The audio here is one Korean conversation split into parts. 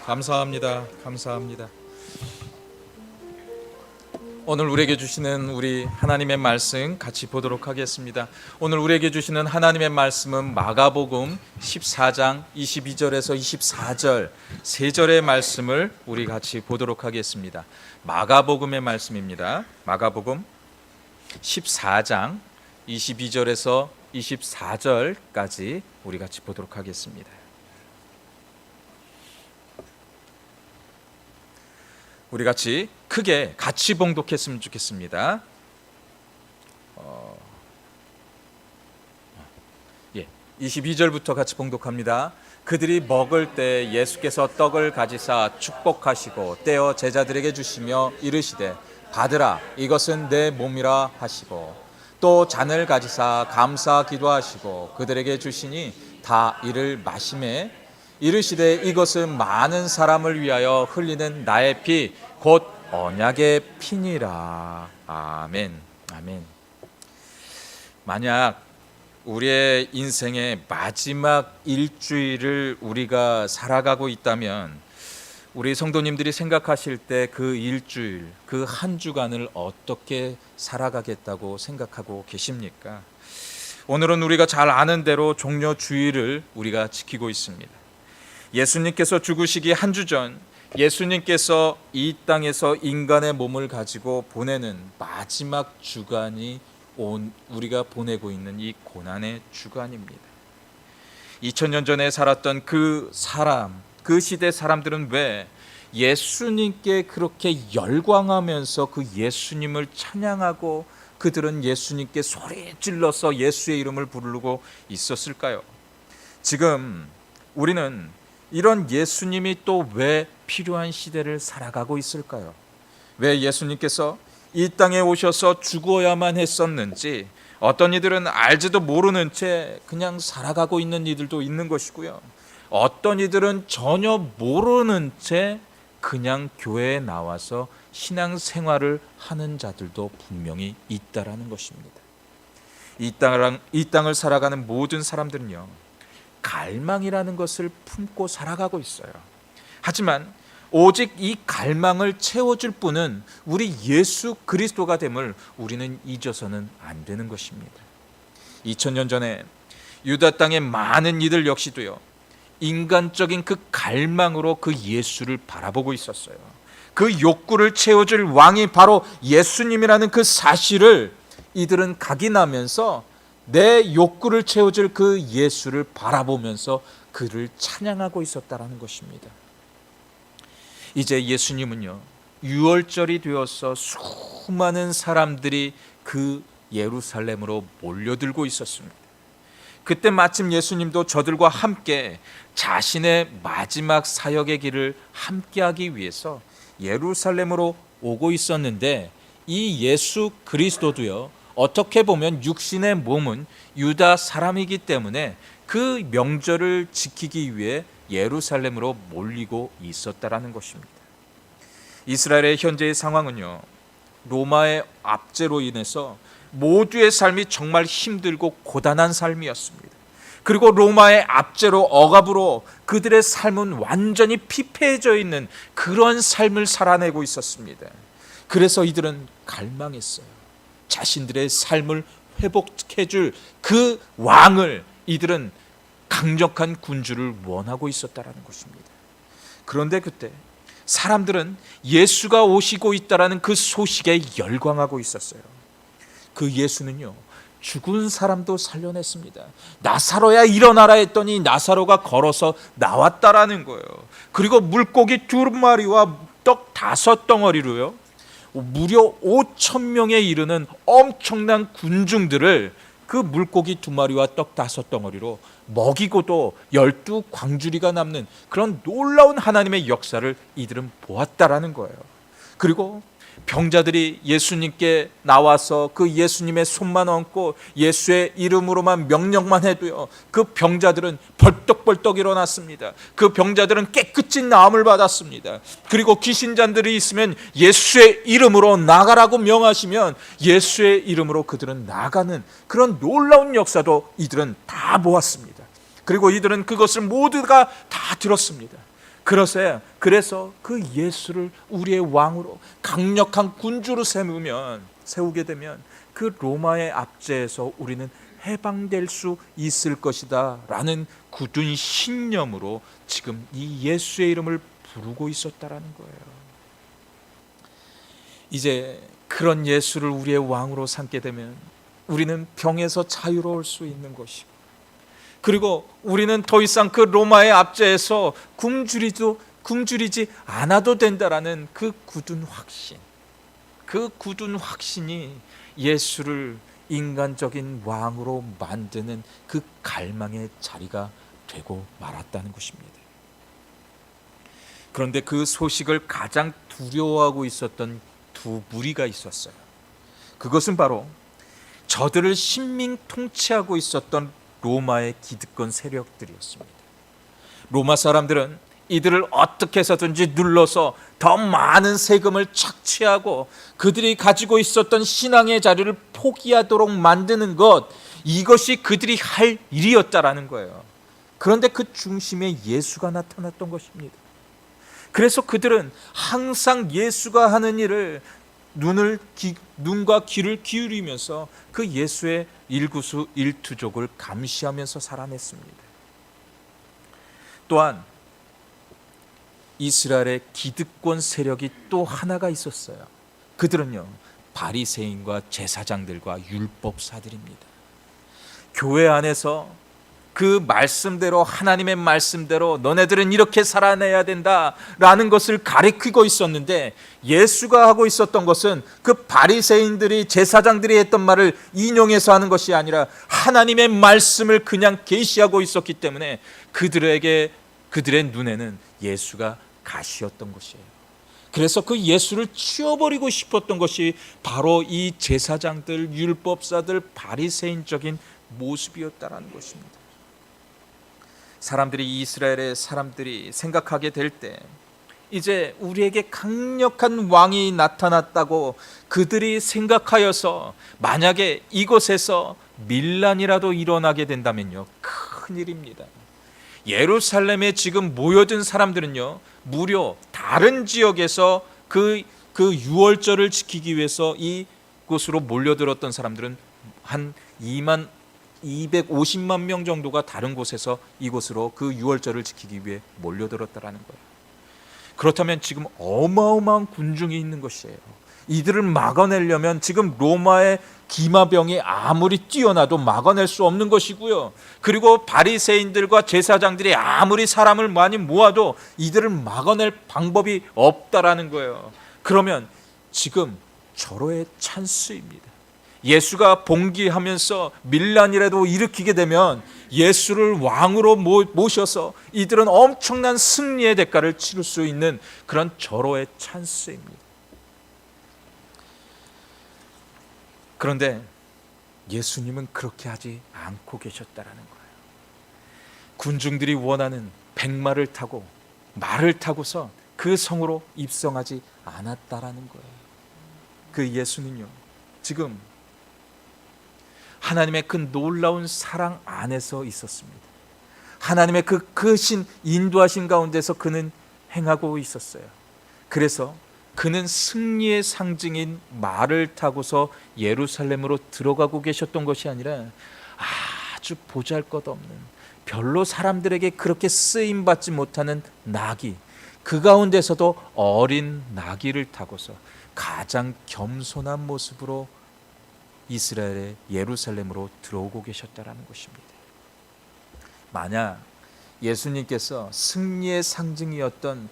감사합니다. 감사합니다. 오늘 우리에게 주시는 우리 하나님의 말씀 같이 보도록 하겠습니다. 오늘 우리에게 주시는 하나님의 말씀은 마가복음 14장 22절에서 24절 세 절의 말씀을 우리 같이 보도록 하겠습니다. 마가복음의 말씀입니다. 마가복음 14장 22절에서 24절까지 우리 같이 보도록 하겠습니다. 우리 같이 크게 같이 봉독했으면 좋겠습니다. 22절부터 같이 봉독합니다. 그들이 먹을 때 예수께서 떡을 가지사 축복하시고 떼어 제자들에게 주시며 이르시되 받으라 이것은 내 몸이라 하시고 또 잔을 가지사 감사 기도하시고 그들에게 주시니 다 이를 마시매 이르시되 이것은 많은 사람을 위하여 흘리는 나의 피 곧 언약의 피니라. 아멘. 아멘. 만약 우리의 인생의 마지막 일주일을 우리가 살아가고 있다면 우리 성도님들이 생각하실 때 그 일주일, 그 한 주간을 어떻게 살아가겠다고 생각하고 계십니까? 오늘은 우리가 잘 아는 대로 종려 주일을 우리가 지키고 있습니다. 예수님께서 죽으시기 한 주 전 예수님께서 이 땅에서 인간의 몸을 가지고 보내는 마지막 주간이 우리가 보내고 있는 이 고난의 주간입니다. 2000년 전에 살았던 그 시대 사람들은 왜 예수님께 그렇게 열광하면서 그 예수님을 찬양하고 그들은 예수님께 소리 질러서 예수의 이름을 부르고 있었을까요? 지금 우리는 이런 예수님이 또 왜 필요한 시대를 살아가고 있을까요? 왜 예수님께서 이 땅에 오셔서 죽어야만 했었는지 어떤 이들은 알지도 모르는 채 그냥 살아가고 있는 이들도 있는 것이고요. 어떤 이들은 전혀 모르는 채 그냥 교회에 나와서 신앙생활을 하는 자들도 분명히 있다라는 것입니다. 이 땅을 살아가는 모든 사람들은요, 갈망이라는 것을 품고 살아가고 있어요. 하지만 오직 이 갈망을 채워줄 분은 우리 예수 그리스도가 됨을 우리는 잊어서는 안 되는 것입니다. 2000년 전에 유다 땅의 많은 이들 역시도요, 인간적인 그 갈망으로 그 예수를 바라보고 있었어요. 그 욕구를 채워줄 왕이 바로 예수님이라는 그 사실을 이들은 각인하면서 내 욕구를 채워줄 그 예수를 바라보면서 그를 찬양하고 있었다라는 것입니다. 이제 예수님은요, 유월절이 되어서 수많은 사람들이 그 예루살렘으로 몰려들고 있었습니다. 그때 마침 예수님도 저들과 함께 자신의 마지막 사역의 길을 함께하기 위해서 예루살렘으로 오고 있었는데, 이 예수 그리스도도요, 어떻게 보면 육신의 몸은 유다 사람이기 때문에 그 명절을 지키기 위해 예루살렘으로 몰리고 있었다라는 것입니다. 이스라엘의 현재의 상황은요, 로마의 압제로 인해서 모두의 삶이 정말 힘들고 고단한 삶이었습니다. 그리고 로마의 압제로 억압으로 그들의 삶은 완전히 피폐해져 있는 그런 삶을 살아내고 있었습니다. 그래서 이들은 갈망했어요. 자신들의 삶을 회복해줄 그 왕을 이들은 강력한 군주를 원하고 있었다라는 것입니다. 그런데 그때 사람들은 예수가 오시고 있다라는 그 소식에 열광하고 있었어요. 그 예수는요, 죽은 사람도 살려냈습니다. 나사로야 일어나라 했더니 나사로가 걸어서 나왔다라는 거예요. 그리고 물고기 2마리와 떡 5덩어리로요, 무려 5,000명에 이르는 엄청난 군중들을 그 물고기 2마리와 떡 5덩어리로 먹이고도 12광주리가 남는 그런 놀라운 하나님의 역사를 이들은 보았다라는 거예요. 그리고 병자들이 예수님께 나와서 그 예수님의 손만 얹고 예수의 이름으로만 명령만 해도요, 그 병자들은 벌떡벌떡 일어났습니다. 그 병자들은 깨끗이 나음을 받았습니다. 그리고 귀신잔들이 있으면 예수의 이름으로 나가라고 명하시면 예수의 이름으로 그들은 나가는 그런 놀라운 역사도 이들은 다 보았습니다. 그리고 이들은 그것을 모두가 다 들었습니다. 그래서 그 예수를 우리의 왕으로 강력한 군주로 세우게 되면 그 로마의 압제에서 우리는 해방될 수 있을 것이다 라는 굳은 신념으로 지금 이 예수의 이름을 부르고 있었다라는 거예요. 이제 그런 예수를 우리의 왕으로 삼게 되면 우리는 병에서 자유로울 수 있는 것이고, 그리고 우리는 더 이상 그 로마의 압제에서 굶주리지 않아도 된다라는 그 굳은 확신이 예수를 인간적인 왕으로 만드는 그 갈망의 자리가 되고 말았다는 것입니다. 그런데 그 소식을 가장 두려워하고 있었던 두 무리가 있었어요. 그것은 바로 저들을 신민 통치하고 있었던 로마의 기득권 세력들이었습니다. 로마 사람들은 이들을 어떻게 해서든지 눌러서 더 많은 세금을 착취하고 그들이 가지고 있었던 신앙의 자리를 포기하도록 만드는 것, 이것이 그들이 할 일이었다라는 거예요. 그런데 그 중심에 예수가 나타났던 것입니다. 그래서 그들은 항상 예수가 하는 일을 눈과 귀를 기울이면서 그 예수의 일구수일투족을 감시하면서 살아냈습니다. 또한 이스라엘의 기득권 세력이 또 하나가 있었어요. 그들은요, 바리새인과 제사장들과 율법사들입니다. 교회 안에서 그 말씀대로, 하나님의 말씀대로 너네들은 이렇게 살아내야 된다라는 것을 가리키고 있었는데, 예수가 하고 있었던 것은 그 바리새인들이, 제사장들이 했던 말을 인용해서 하는 것이 아니라 하나님의 말씀을 그냥 계시하고 있었기 때문에 그들의 눈에는 예수가 가시였던 것이에요. 그래서 그 예수를 치워버리고 싶었던 것이 바로 이 제사장들, 율법사들, 바리새인적인 모습이었다라는 것입니다. 이스라엘의 사람들이 생각하게 될 때, 이제 우리에게 강력한 왕이 나타났다고 그들이 생각하여서 만약에 이곳에서 밀란이라도 일어나게 된다면요, 큰일입니다. 예루살렘에 지금 모여든 사람들은요, 무려 다른 지역에서 그 유월절을 지키기 위해서 이곳으로 몰려들었던 사람들은 한 250만 명 정도가 다른 곳에서 이곳으로 그 유월절을 지키기 위해 몰려들었다라는 거예요. 그렇다면 지금 어마어마한 군중이 있는 것이에요. 이들을 막아내려면 지금 로마의 기마병이 아무리 뛰어나도 막아낼 수 없는 것이고요. 그리고 바리새인들과 제사장들이 아무리 사람을 많이 모아도 이들을 막아낼 방법이 없다라는 거예요. 그러면 지금 절호의 찬스입니다. 예수가 봉기하면서 밀란이라도 일으키게 되면 예수를 왕으로 모셔서 이들은 엄청난 승리의 대가를 치를 수 있는 그런 절호의 찬스입니다. 그런데 예수님은 그렇게 하지 않고 계셨다라는 거예요. 군중들이 원하는 백마를 타고 말을 타고서 그 성으로 입성하지 않았다라는 거예요. 그 예수는요, 지금 하나님의 그 놀라운 사랑 안에서 있었습니다. 하나님의 그 크신 인도하신 가운데서 그는 행하고 있었어요. 그래서 그는 승리의 상징인 말을 타고서 예루살렘으로 들어가고 계셨던 것이 아니라 아주 보잘것없는, 별로 사람들에게 그렇게 쓰임받지 못하는 나귀, 그 가운데서도 어린 나귀를 타고서 가장 겸손한 모습으로 이스라엘의 예루살렘으로 들어오고 계셨다라는 것입니다. 만약 예수님께서 승리의 상징이었던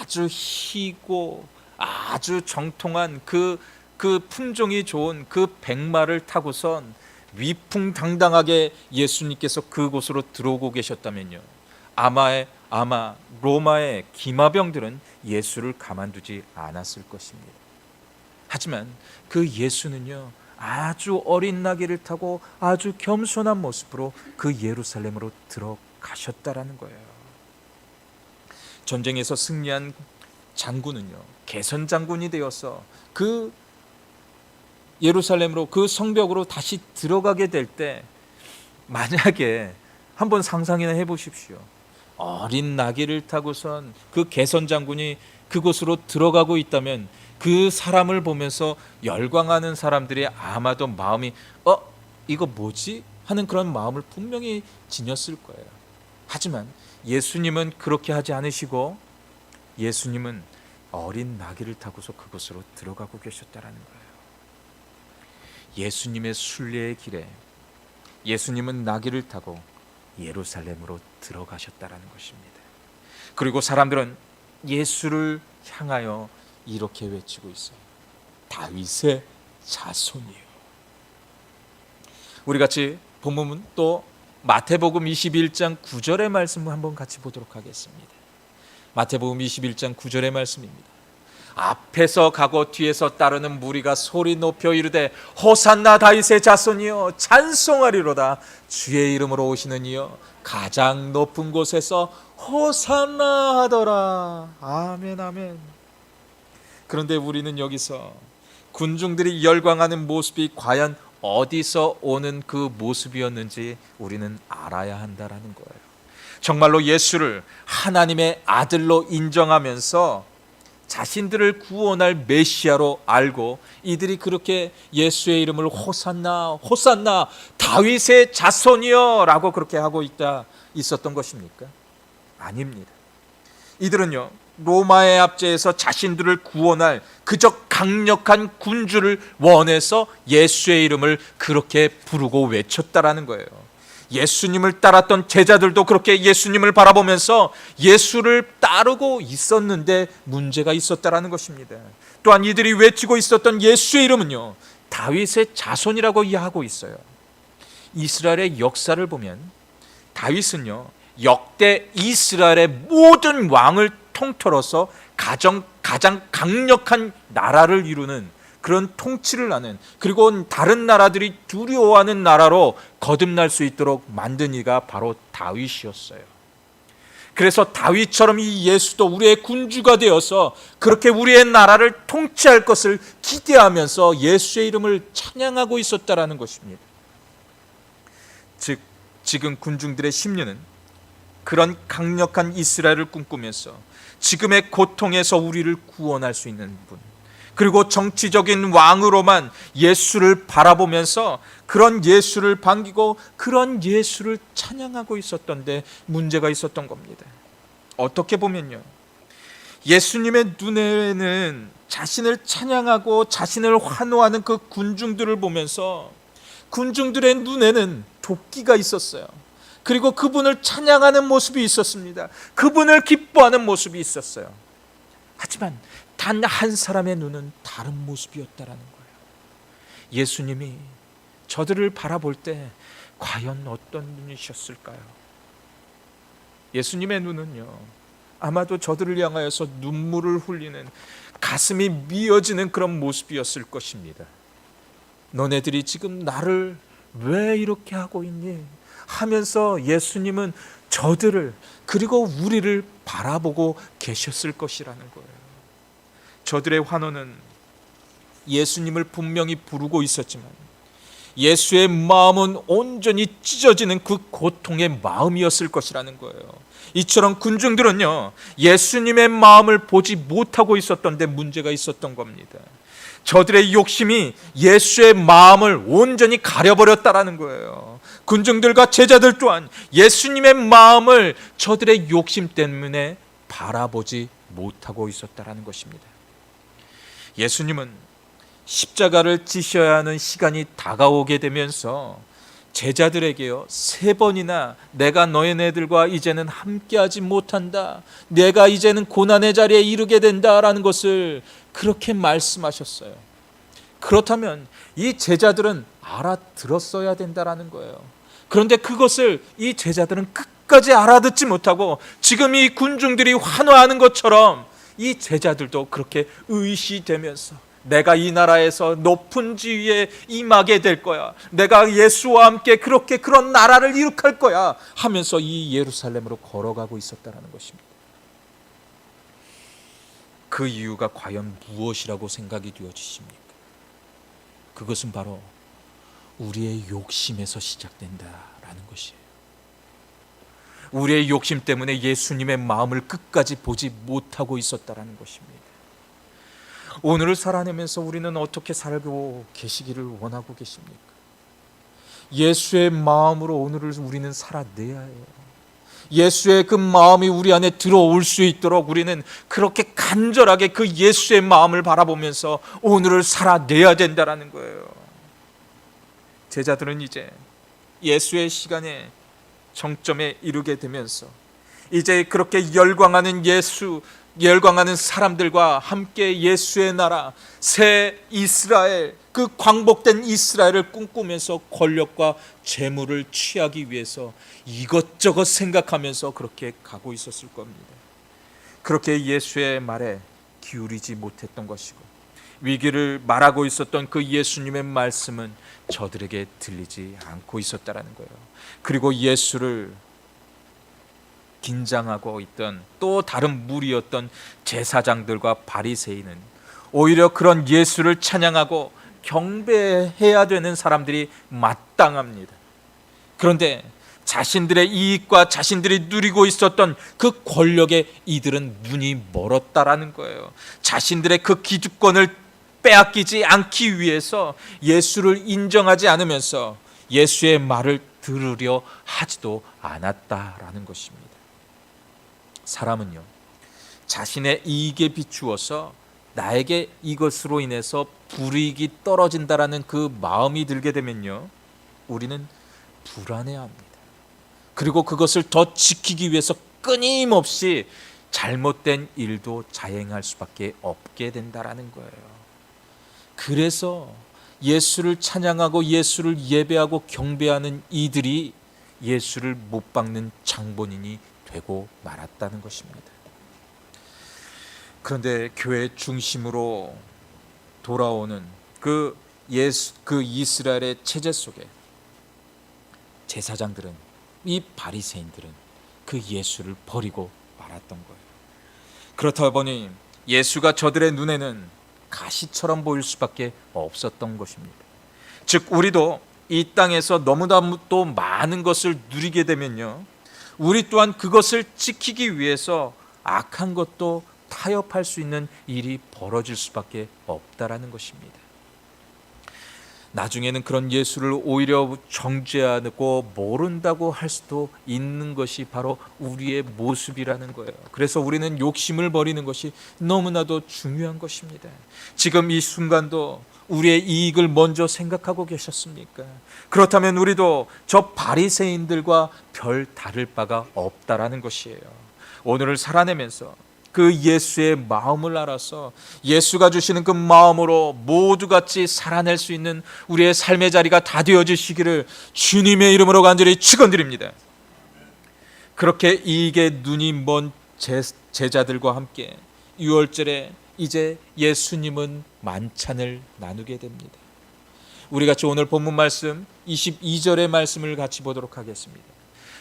아주 희고 아주 정통한 그 품종이 좋은 그 백마를 타고선 위풍당당하게 예수님께서 그곳으로 들어오고 계셨다면요, 아마 로마의 기마병들은 예수를 가만두지 않았을 것입니다. 하지만 그 예수는요, 아주 어린 나귀를 타고 아주 겸손한 모습으로 그 예루살렘으로 들어가셨다라는 거예요. 전쟁에서 승리한 장군은요, 개선 장군이 되어서 그 예루살렘으로, 그 성벽으로 다시 들어가게 될 때, 만약에 한번 상상이나 해보십시오. 어린 나귀를 타고선 그 개선 장군이 그곳으로 들어가고 있다면 그 사람을 보면서 열광하는 사람들이 아마도 마음이 이거 뭐지? 하는 그런 마음을 분명히 지녔을 거예요. 하지만 예수님은 그렇게 하지 않으시고 예수님은 어린 나귀를 타고서 그곳으로 들어가고 계셨다라는 거예요. 예수님의 순례의 길에 예수님은 나귀를 타고 예루살렘으로 들어가셨다라는 것입니다. 그리고 사람들은 예수를 향하여 이렇게 외치고 있어요. 다윗의 자손이요. 우리 같이 본문은 또 마태복음 21장 9절의 말씀을 한번 같이 보도록 하겠습니다. 마태복음 21장 9절의 말씀입니다. 앞에서 가고 뒤에서 따르는 무리가 소리 높여 이르되 호산나 다윗의 자손이여 찬송하리로다. 주의 이름으로 오시는 이여 가장 높은 곳에서 호산나 하더라. 아멘 아멘. 그런데 우리는 여기서 군중들이 열광하는 모습이 과연 어디서 오는 그 모습이었는지 우리는 알아야 한다라는 거예요. 정말로 예수를 하나님의 아들로 인정하면서 자신들을 구원할 메시아로 알고 이들이 그렇게 예수의 이름을 호산나 호산나 다윗의 자손이여 라고 그렇게 하고 있었던 것입니까? 아닙니다. 이들은요 로마의 압제에서 자신들을 구원할 그저 강력한 군주를 원해서 예수의 이름을 그렇게 부르고 외쳤다라는 거예요. 예수님을 따랐던 제자들도 그렇게 예수님을 바라보면서 예수를 따르고 있었는데 문제가 있었다라는 것입니다. 또한 이들이 외치고 있었던 예수의 이름은요 다윗의 자손이라고 이해하고 있어요. 이스라엘의 역사를 보면 다윗은요 역대 이스라엘의 모든 왕을 통틀어서 가장 강력한 나라를 이루는 그런 통치를 하는, 그리고 다른 나라들이 두려워하는 나라로 거듭날 수 있도록 만든 이가 바로 다윗이었어요. 그래서 다윗처럼 이 예수도 우리의 군주가 되어서 그렇게 우리의 나라를 통치할 것을 기대하면서 예수의 이름을 찬양하고 있었다라는 것입니다. 즉 지금 군중들의 심리는 그런 강력한 이스라엘을 꿈꾸면서 지금의 고통에서 우리를 구원할 수 있는 분, 그리고 정치적인 왕으로만 예수를 바라보면서 그런 예수를 반기고 그런 예수를 찬양하고 있었던데 문제가 있었던 겁니다. 어떻게 보면요 예수님의 눈에는 자신을 찬양하고 자신을 환호하는 그 군중들을 보면서 군중들의 눈에는 도끼가 있었어요. 그리고 그분을 찬양하는 모습이 있었습니다. 그분을 기뻐하는 모습이 있었어요. 하지만 단 한 사람의 눈은 다른 모습이었다라는 거예요. 예수님이 저들을 바라볼 때 과연 어떤 눈이셨을까요? 예수님의 눈은요 아마도 저들을 향하여서 눈물을 흘리는, 가슴이 미어지는 그런 모습이었을 것입니다. 너네들이 지금 나를 왜 이렇게 하고 있니? 하면서 예수님은 저들을 그리고 우리를 바라보고 계셨을 것이라는 거예요. 저들의 환호는 예수님을 분명히 부르고 있었지만 예수의 마음은 온전히 찢어지는 그 고통의 마음이었을 것이라는 거예요. 이처럼 군중들은요 예수님의 마음을 보지 못하고 있었던데 문제가 있었던 겁니다. 저들의 욕심이 예수의 마음을 온전히 가려버렸다라는 거예요. 군중들과 제자들 또한 예수님의 마음을 저들의 욕심 때문에 바라보지 못하고 있었다라는 것입니다. 예수님은 십자가를 지셔야 하는 시간이 다가오게 되면서 제자들에게요 3번이나 내가 너희네들과 이제는 함께하지 못한다, 내가 이제는 고난의 자리에 이르게 된다라는 것을 그렇게 말씀하셨어요. 그렇다면 이 제자들은 알아들었어야 된다라는 거예요. 그런데 그것을 이 제자들은 끝까지 알아듣지 못하고 지금 이 군중들이 환호하는 것처럼 이 제자들도 그렇게 의시되면서 내가 이 나라에서 높은 지위에 임하게 될 거야, 내가 예수와 함께 그렇게 그런 나라를 이룩할 거야 하면서 이 예루살렘으로 걸어가고 있었다는 것입니다. 그 이유가 과연 무엇이라고 생각이 되어지십니까? 그것은 바로 우리의 욕심에서 시작된다라는 것이에요. 우리의 욕심 때문에 예수님의 마음을 끝까지 보지 못하고 있었다라는 것입니다. 오늘을 살아내면서 우리는 어떻게 살고 계시기를 원하고 계십니까? 예수의 마음으로 오늘을 우리는 살아내야 해요. 예수의 그 마음이 우리 안에 들어올 수 있도록 우리는 그렇게 간절하게 그 예수의 마음을 바라보면서 오늘을 살아내야 된다라는 거예요. 제자들은 이제 예수의 시간에 정점에 이르게 되면서 이제 그렇게 열광하는 사람들과 함께 예수의 나라, 새 이스라엘, 그 광복된 이스라엘을 꿈꾸면서 권력과 재물을 취하기 위해서 이것저것 생각하면서 그렇게 가고 있었을 겁니다. 그렇게 예수의 말에 기울이지 못했던 것이고, 위기를 말하고 있었던 그 예수님의 말씀은 저들에게 들리지 않고 있었다라는 거예요. 그리고 예수를 긴장하고 있던 또 다른 무리였던 제사장들과 바리새인은 오히려 그런 예수를 찬양하고 경배해야 되는 사람들이 마땅합니다. 그런데 자신들의 이익과 자신들이 누리고 있었던 그 권력에 이들은 눈이 멀었다라는 거예요. 자신들의 그 기득권을 빼앗기지 않기 위해서 예수를 인정하지 않으면서 예수의 말을 들으려 하지도 않았다라는 것입니다. 사람은요, 자신의 이익에 비추어서 나에게 이것으로 인해서 불이익이 떨어진다라는 그 마음이 들게 되면요, 우리는 불안해합니다. 그리고 그것을 더 지키기 위해서 끊임없이 잘못된 일도 자행할 수밖에 없게 된다라는 거예요. 그래서 예수를 찬양하고 예수를 예배하고 경배하는 이들이 예수를 못 박는 장본인이 되고 말았다는 것입니다. 그런데 교회 중심으로 돌아오는 그 이스라엘의 체제 속에 제사장들은, 이 바리새인들은 그 예수를 버리고 말았던 거예요. 그렇다 보니 예수가 저들의 눈에는 가시처럼 보일 수밖에 없었던 것입니다. 즉 우리도 이 땅에서 너무나도 많은 것을 누리게 되면요, 우리 또한 그것을 지키기 위해서 악한 것도 타협할 수 있는 일이 벌어질 수밖에 없다라는 것입니다. 나중에는 그런 예수를 오히려 정죄하고 모른다고 할 수도 있는 것이 바로 우리의 모습이라는 거예요. 그래서 우리는 욕심을 버리는 것이 너무나도 중요한 것입니다. 지금 이 순간도 우리의 이익을 먼저 생각하고 계셨습니까? 그렇다면 우리도 저 바리새인들과 별 다를 바가 없다라는 것이에요. 오늘을 살아내면서 그 예수의 마음을 알아서 예수가 주시는 그 마음으로 모두 같이 살아낼 수 있는 우리의 삶의 자리가 다 되어지시기를 주님의 이름으로 간절히 축원드립니다. 그렇게 이익에 눈이 먼 제자들과 함께 유월절에 이제 예수님은 만찬을 나누게 됩니다. 우리 같이 오늘 본문 말씀 22절의 말씀을 같이 보도록 하겠습니다.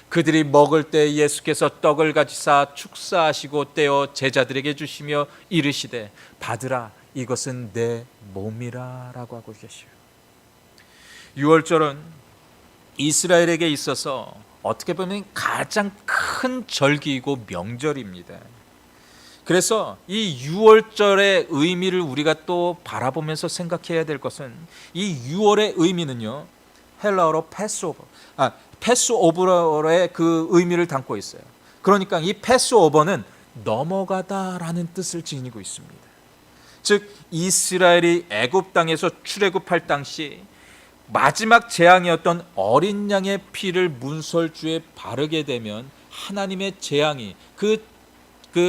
그들이 먹을 때 예수께서 떡을 가지사 축사하시고 떼어 제자들에게 주시며 이르시되 받으라, 이것은 내 몸이라 라고 하고 계셔요. 유월절은 이스라엘에게 있어서 어떻게 보면 가장 큰 절기이고 명절입니다. 그래서 이 유월절의 의미를 우리가 또 바라보면서 생각해야 될 것은, 이 유월의 의미는요, 헬라어로 패스오버의 그 의미를 담고 있어요. 그러니까 이 패스오버는 넘어가다라는 뜻을 지니고 있습니다. 즉 이스라엘이 애굽 땅에서 출애굽할 당시 마지막 재앙이었던 어린 양의 피를 문설주에 바르게 되면 하나님의 재앙이 그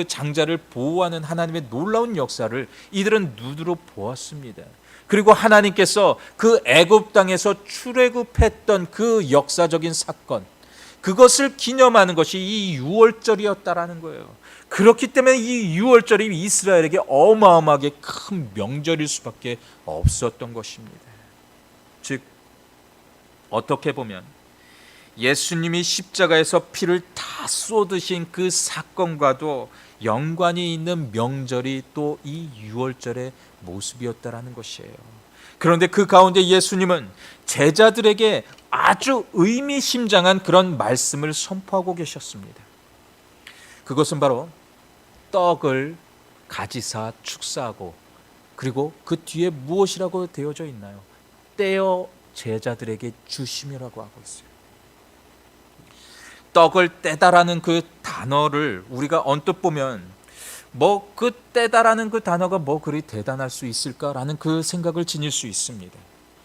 장자를 보호하는 하나님의 놀라운 역사를 이들은 눈으로 보았습니다. 그리고 하나님께서 그 애굽 땅에서 출애굽했던 그 역사적인 사건, 그것을 기념하는 것이 이 유월절이었다라는 거예요. 그렇기 때문에 이 유월절이 이스라엘에게 어마어마하게 큰 명절일 수밖에 없었던 것입니다. 즉 어떻게 보면 예수님이 십자가에서 피를 다 쏟으신 그 사건과도 연관이 있는 명절이 또 이 유월절의 모습이었다라는 것이에요. 그런데 그 가운데 예수님은 제자들에게 아주 의미심장한 그런 말씀을 선포하고 계셨습니다. 그것은 바로 떡을 가지사 축사하고, 그리고 그 뒤에 무엇이라고 되어져 있나요? 떼어 제자들에게 주심이라고 하고 있어요. 떡을 떼다라는 그 단어를 우리가 언뜻 보면 그 떼다라는 그 단어가 그리 대단할 수 있을까라는 그 생각을 지닐 수 있습니다.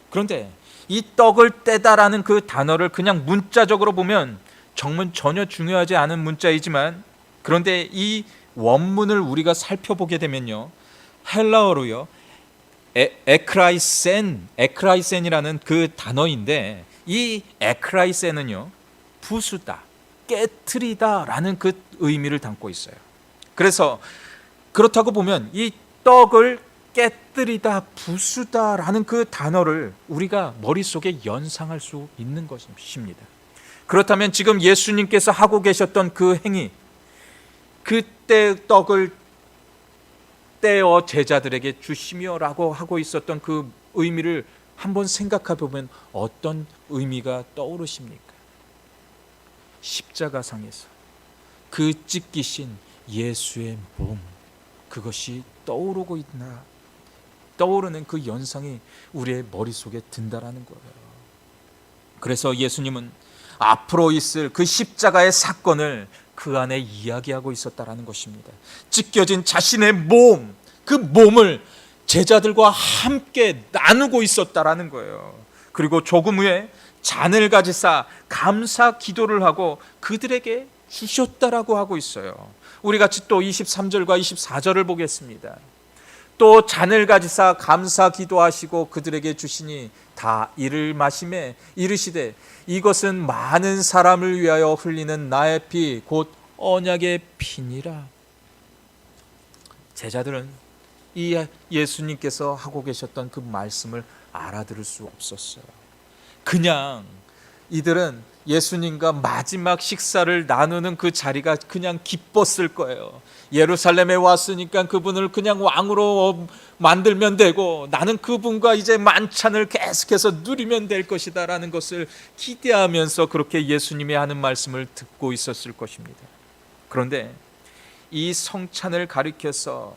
그런데 이 떡을 떼다라는 그 단어를 그냥 문자적으로 보면 정말 전혀 중요하지 않은 문자이지만, 그런데 이 원문을 우리가 살펴보게 되면요, 헬라어로요, 에크라이센이라는 그 단어인데, 이 에크라이센은요, 부수다, 깨트리다라는 그 의미를 담고 있어요. 그래서 그렇다고 보면 이 떡을 깨뜨리다, 부수다라는 그 단어를 우리가 머릿속에 연상할 수 있는 것입니다. 그렇다면 지금 예수님께서 하고 계셨던 그 행위, 그때 떡을 떼어 제자들에게 주시며라고 하고 있었던 그 의미를 한번 생각해 보면 어떤 의미가 떠오르십니까? 십자가상에서 그 찢기신 예수의 몸, 그것이 떠오르는 그 연상이 우리의 머릿속에 든다라는 거예요. 그래서 예수님은 앞으로 있을 그 십자가의 사건을 그 안에 이야기하고 있었다라는 것입니다. 찢겨진 자신의 몸, 그 몸을 제자들과 함께 나누고 있었다라는 거예요. 그리고 조금 후에 잔을 가지사 감사 기도를 하고 그들에게 주셨다라고 하고 있어요. 우리 같이 또 23절과 24절을 보겠습니다. 또 잔을 가지사 감사 기도하시고 그들에게 주시니 다 이를 마시매 이르시되 이것은 많은 사람을 위하여 흘리는 나의 피 곧 언약의 피니라. 제자들은 이 예수님께서 하고 계셨던 그 말씀을 알아들을 수 없었어요. 그냥 이들은 예수님과 마지막 식사를 나누는 그 자리가 그냥 기뻤을 거예요. 예루살렘에 왔으니까 그분을 그냥 왕으로 만들면 되고 나는 그분과 이제 만찬을 계속해서 누리면 될 것이다 라는 것을 기대하면서 그렇게 예수님이 하는 말씀을 듣고 있었을 것입니다. 그런데 이 성찬을 가리켜서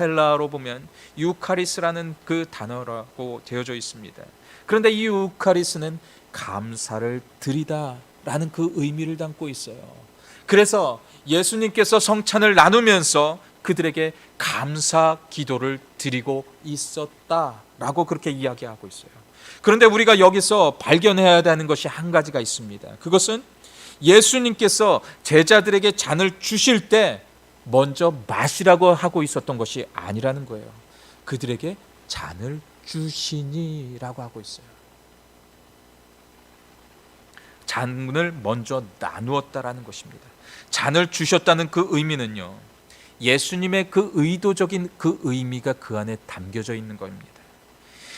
헬라어로 보면 유카리스라는 그 단어라고 되어져 있습니다. 그런데 이 유카리스는 감사를 드리다라는 그 의미를 담고 있어요. 그래서 예수님께서 성찬을 나누면서 그들에게 감사 기도를 드리고 있었다라고 그렇게 이야기하고 있어요. 그런데 우리가 여기서 발견해야 되는 것이 한 가지가 있습니다. 그것은 예수님께서 제자들에게 잔을 주실 때 먼저 마시라고 하고 있었던 것이 아니라는 거예요. 그들에게 잔을 주시니라고 하고 있어요. 잔을 먼저 나누었다라는 것입니다. 잔을 주셨다는 그 의미는요, 예수님의 그 의도적인 그 의미가 그 안에 담겨져 있는 겁니다.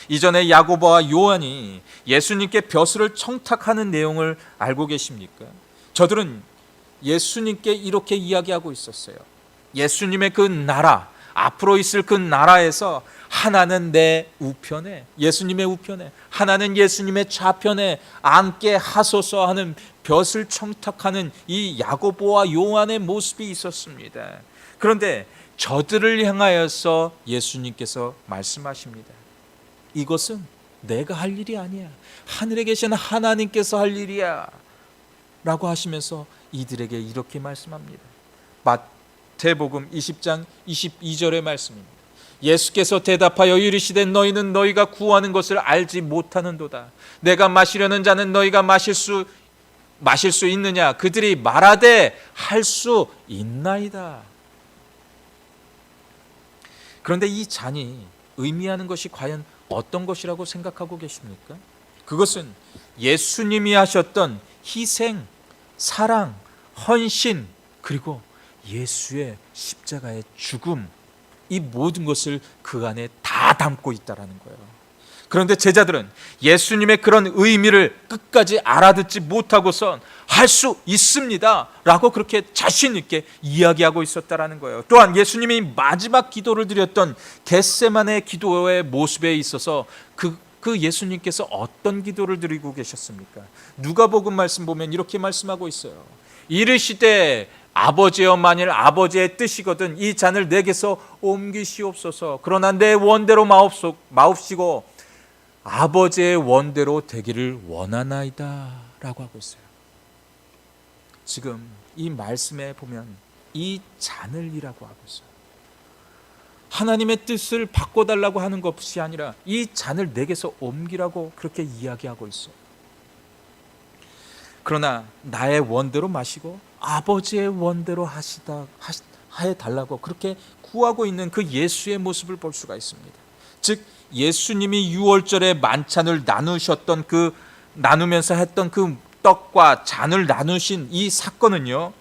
이전에 야고보와 요한이 예수님께 벼슬을 청탁하는 내용을 알고 계십니까? 저들은 예수님께 이렇게 이야기하고 있었어요. 예수님의 그 나라, 앞으로 있을 그 나라에서 하나는 내 우편에, 예수님의 우편에, 하나는 예수님의 좌편에 앉게 하소서 하는 벼슬 청탁하는 이 야고보와 요한의 모습이 있었습니다. 그런데 저들을 향하여서 예수님께서 말씀하십니다. 이것은 내가 할 일이 아니야. 하늘에 계신 하나님께서 할 일이야 라고 하시면서 이들에게 이렇게 말씀합니다. 마태복음 20장 22절의 말씀입니다. 예수께서 대답하여 이르시되 너희는 너희가 구하는 것을 알지 못하는도다. 내가 마시려는 자는 너희가 마실 수 있느냐? 그들이 말하되 할 수 있나이다. 그런데 이 잔이 의미하는 것이 과연 어떤 것이라고 생각하고 계십니까? 그것은 예수님이 하셨던 희생, 사랑, 헌신, 그리고 예수의 십자가의 죽음, 이 모든 것을 그 안에 다 담고 있다라는 거예요. 그런데 제자들은 예수님의 그런 의미를 끝까지 알아듣지 못하고선 할 수 있습니다 라고 그렇게 자신 있게 이야기하고 있었다라는 거예요. 또한 예수님이 마지막 기도를 드렸던 겟세마네 기도의 모습에 있어서 그 예수님께서 어떤 기도를 드리고 계셨습니까? 누가복음 말씀 보면 이렇게 말씀하고 있어요. 이르시되 아버지여, 만일 아버지의 뜻이거든 이 잔을 내게서 옮기시옵소서. 그러나 내 원대로 마옵시고 아버지의 원대로 되기를 원하나이다 라고 하고 있어요. 지금 이 말씀에 보면 이 잔을 이라고 하고 있어요. 하나님의 뜻을 바꿔달라고 하는 것이 아니라 이 잔을 내게서 옮기라고 그렇게 이야기하고 있어요. 그러나 나의 원대로 마시고 아버지의 원대로 해달라고 그렇게 구하고 있는 그 예수의 모습을 볼 수가 있습니다. 즉 예수님이 유월절에 만찬을 나누면서 했던 그 떡과 잔을 나누신 이 사건은요,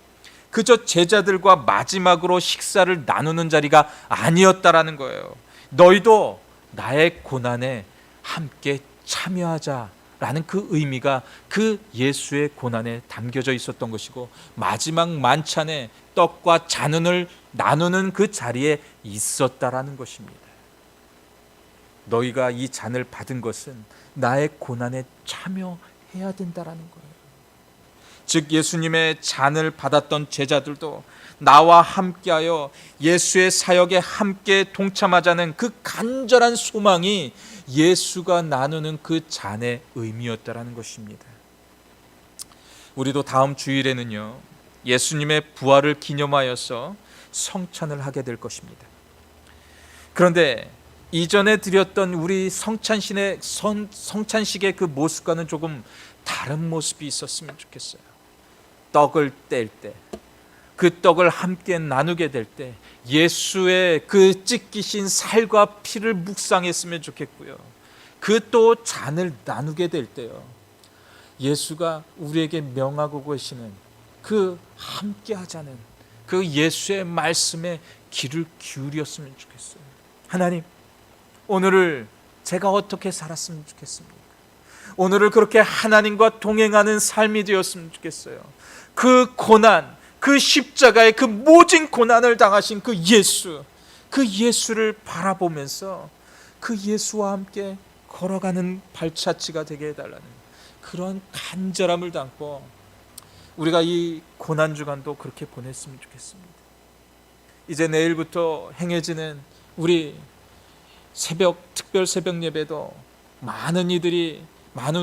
그저 제자들과 마지막으로 식사를 나누는 자리가 아니었다라는 거예요. 너희도 나의 고난에 함께 참여하자라는 그 의미가 그 예수의 고난에 담겨져 있었던 것이고, 마지막 만찬에 떡과 잔을 나누는 그 자리에 있었다라는 것입니다. 너희가 이 잔을 받은 것은 나의 고난에 참여해야 된다라는 거예요. 즉 예수님의 잔을 받았던 제자들도 나와 함께하여 예수의 사역에 함께 동참하자는 그 간절한 소망이 예수가 나누는 그 잔의 의미였다라는 것입니다. 우리도 다음 주일에는요, 예수님의 부활을 기념하여서 성찬을 하게 될 것입니다. 그런데 이전에 드렸던 우리 성찬식의 그 모습과는 조금 다른 모습이 있었으면 좋겠어요. 떡을 뗄 때, 그 떡을 함께 나누게 될 때 예수의 그 찢기신 살과 피를 묵상했으면 좋겠고요. 그 또 잔을 나누게 될 때요, 예수가 우리에게 명하고 계시는 그 함께 하자는 그 예수의 말씀에 귀를 기울였으면 좋겠어요. 하나님, 오늘을 제가 어떻게 살았으면 좋겠습니까? 오늘을 그렇게 하나님과 동행하는 삶이 되었으면 좋겠어요. 그 고난, 그 십자가의 그 모진 고난을 당하신 그 예수를 바라보면서 그 예수와 함께 걸어가는 발자취가 되게 해달라는 그런 간절함을 담고 우리가 이 고난 주간도 그렇게 보냈으면 좋겠습니다. 이제 내일부터 행해지는 우리 특별 새벽 예배도 많은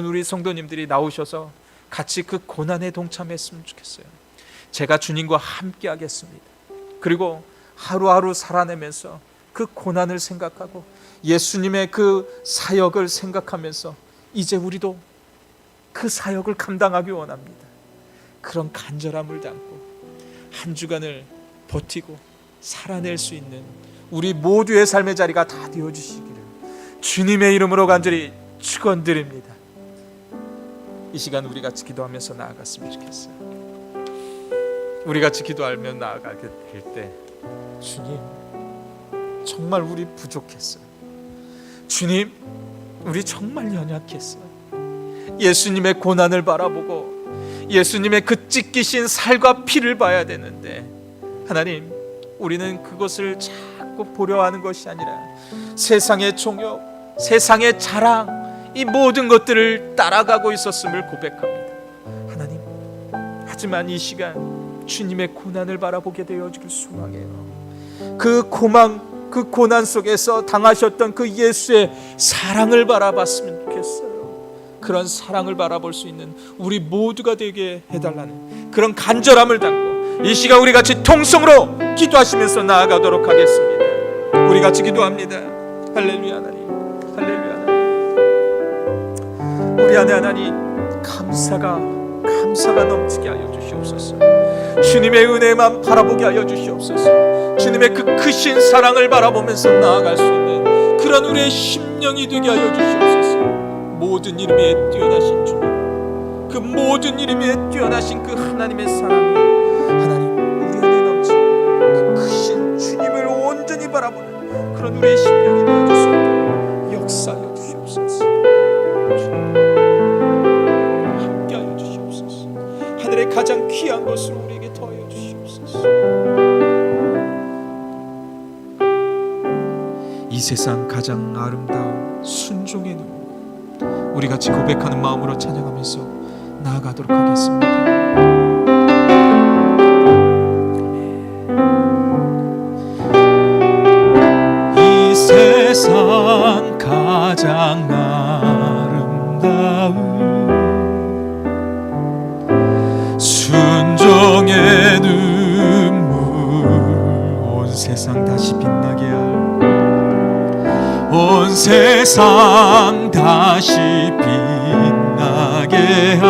우리 성도님들이 나오셔서 같이 그 고난에 동참했으면 좋겠어요. 제가 주님과 함께 하겠습니다. 그리고 하루하루 살아내면서 그 고난을 생각하고 예수님의 그 사역을 생각하면서 이제 우리도 그 사역을 감당하기 원합니다. 그런 간절함을 담고 한 주간을 버티고 살아낼 수 있는 우리 모두의 삶의 자리가 다 되어주시기를 주님의 이름으로 간절히 축원드립니다. 이 시간 우리 같이 기도하면서 나아갔으면 좋겠어요. 우리 같이 기도하며 나아가게 될 때, 주님, 정말 우리 부족했어요. 주님, 우리 정말 연약했어요. 예수님의 고난을 바라보고 예수님의 그 찢기신 살과 피를 봐야 되는데, 하나님, 우리는 그것을 자꾸 보려 하는 것이 아니라 세상의 종욕, 세상의 자랑, 이 모든 것들을 따라가고 있었음을 고백합니다. 하나님, 하지만 이 시간 주님의 고난을 바라보게 되어주길 소망해요. 그 고난 속에서 당하셨던 그 예수의 사랑을 바라봤으면 좋겠어요. 그런 사랑을 바라볼 수 있는 우리 모두가 되게 해달라는 그런 간절함을 담고 이 시간 우리 같이 통성으로 기도하시면서 나아가도록 하겠습니다. 우리 같이 기도합니다. 할렐루야 하나님, 할렐루야 하나님. 우리 안에 하나님 감사가 넘치게 하여 주시옵소서. 주님의 은혜만 바라보게 하여 주시옵소서. 주님의 그 크신 사랑을 바라보면서 나아갈 수 있는 그런 우리의 심령이 되게 하여 주시옵소서. 모든 이름에 뛰어나신 주님, 그 모든 이름에 뛰어나신 그 하나님의 사랑이 하나님 우리 안에 넘치는 그 크신 주님을 온전히 바라보는 그런 우리의 심령이 되어 주시옵소서. 역사하여 주시옵소서. 이 세상 가장 아름다운 순종의 눈, 우리 같이 고백하는 마음으로 찬양하면서 나아가도록 하겠습니다. 이 세상 가장 아름다운 순종의 눈물, 온 세상 다시 빛나게 할, 온 세상 다시 빛나게 할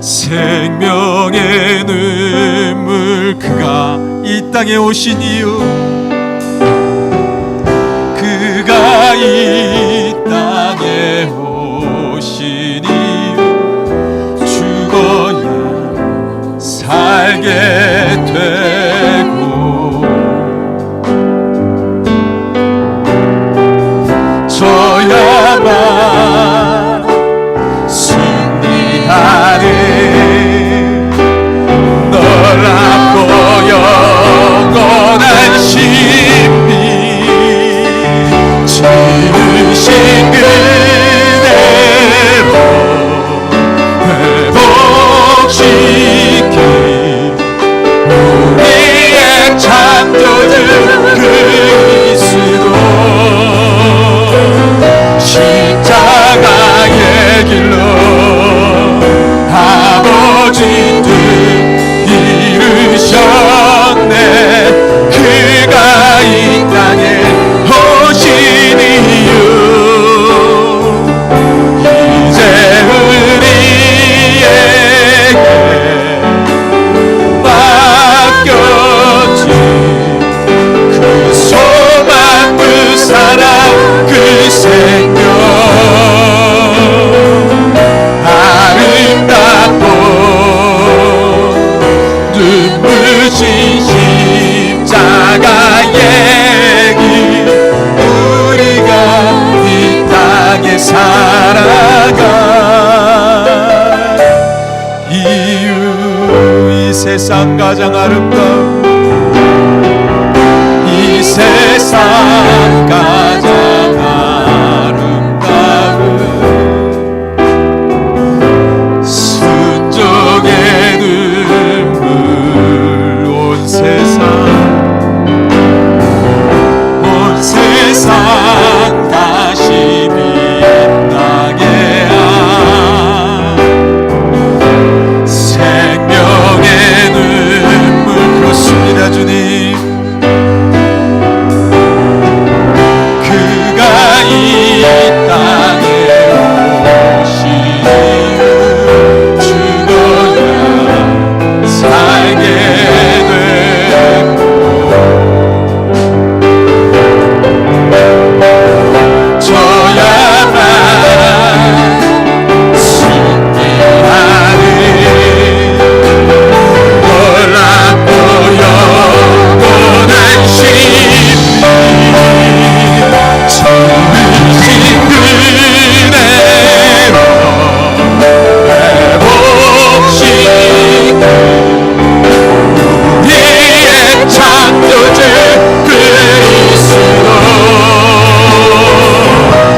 생명의 눈물, 그가 이 땅에 오신 이유, 그가 이 땅에 오신 이유, 죽어야 살게 되고 저야만 승리하리. 널 안고 영원한 신비 지으신 그대로 회복시키 우리의 창조주 그리스도 십자가의 길로 아버지 뜻 이루셨네. 그가 이 땅에 오신 이유, 이제 우리에게 맡겨진 그 소망, 그 사랑, 그 생명, 아름답고 눈부신 십자가의 길, 우리가 이 땅에 살아갈 이유, 이 세상 가장 아름다운, 이 세상 가장 아름다운 순종의 눈물, 온 세상 다시 빛나게 할 생명의 눈물. 그렇습니다 주님, 그가 이 땅에 오신 이유, 죽어야 살게 되고 저야만 승리하리. 널 안고 영원한 신비 지으신 그대로 회복시키 우리의 창조주 그리스도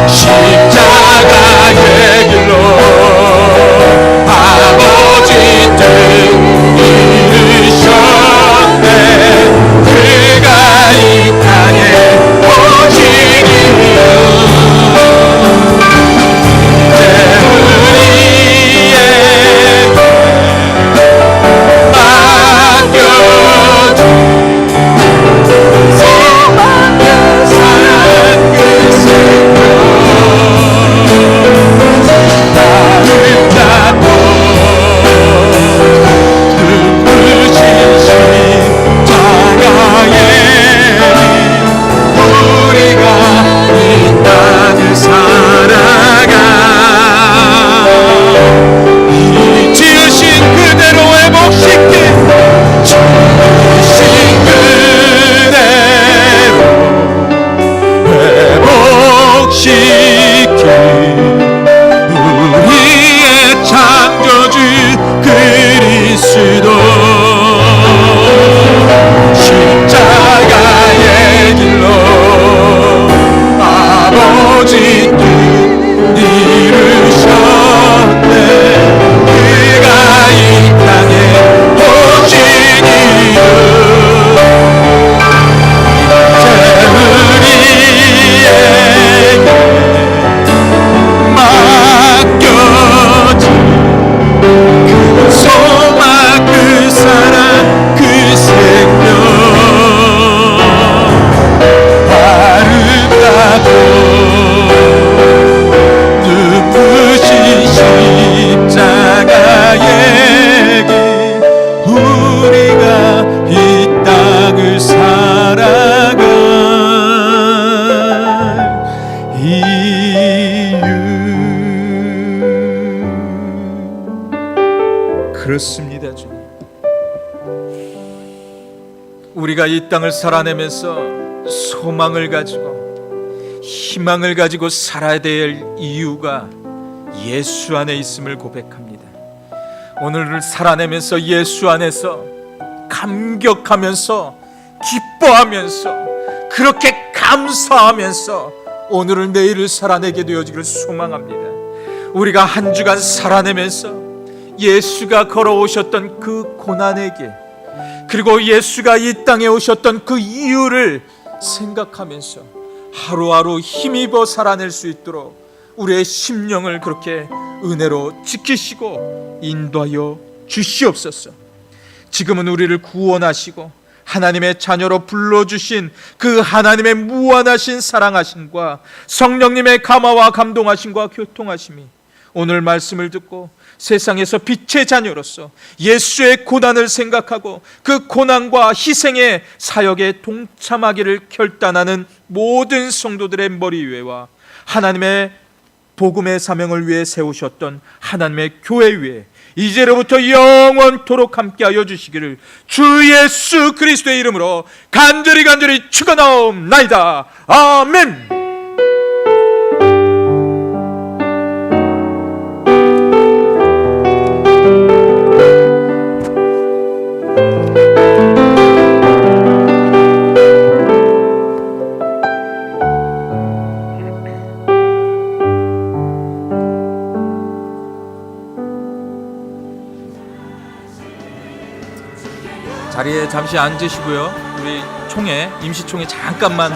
십자가의 길로 아버지 뜻 이루셨네. 그가 이 땅에 오신 이유, 이제 우리에게 맡겨진 소망, 그 사랑, 그 생명, 아름답고 눈부신 십자가의 우리가 이 땅을 살아가 이 지으신 그대로 회복시키, 지으신 그대로 회복시키 우리의 창조주 그리스도 십자가의 우리가 이 땅을 살아내면서 소망을 가지고 희망을 가지고 살아야 될 이유가 예수 안에 있음을 고백합니다. 오늘을 살아내면서 예수 안에서 감격하면서 기뻐하면서 그렇게 감사하면서 오늘을 내일을 살아내게 되어지기를 소망합니다. 우리가 한 주간 살아내면서 예수가 걸어오셨던 그 고난의 길, 그리고 예수가 이 땅에 오셨던 그 이유를 생각하면서 하루하루 힘입어 살아낼 수 있도록 우리의 심령을 그렇게 은혜로 지키시고 인도하여 주시옵소서. 지금은 우리를 구원하시고 하나님의 자녀로 불러주신 그 하나님의 무한하신 사랑하심과 성령님의 감화와 감동하심과 교통하심이 오늘 말씀을 듣고 세상에서 빛의 자녀로서 예수의 고난을 생각하고 그 고난과 희생의 사역에 동참하기를 결단하는 모든 성도들의 머리 위에와 하나님의 복음의 사명을 위해 세우셨던 하나님의 교회 위에 이제로부터 영원토록 함께하여 주시기를 주 예수 그리스도의 이름으로 간절히 축원하옵나이다. 아멘. 자리에 잠시 앉으시고요. 우리 총회, 임시총회 잠깐만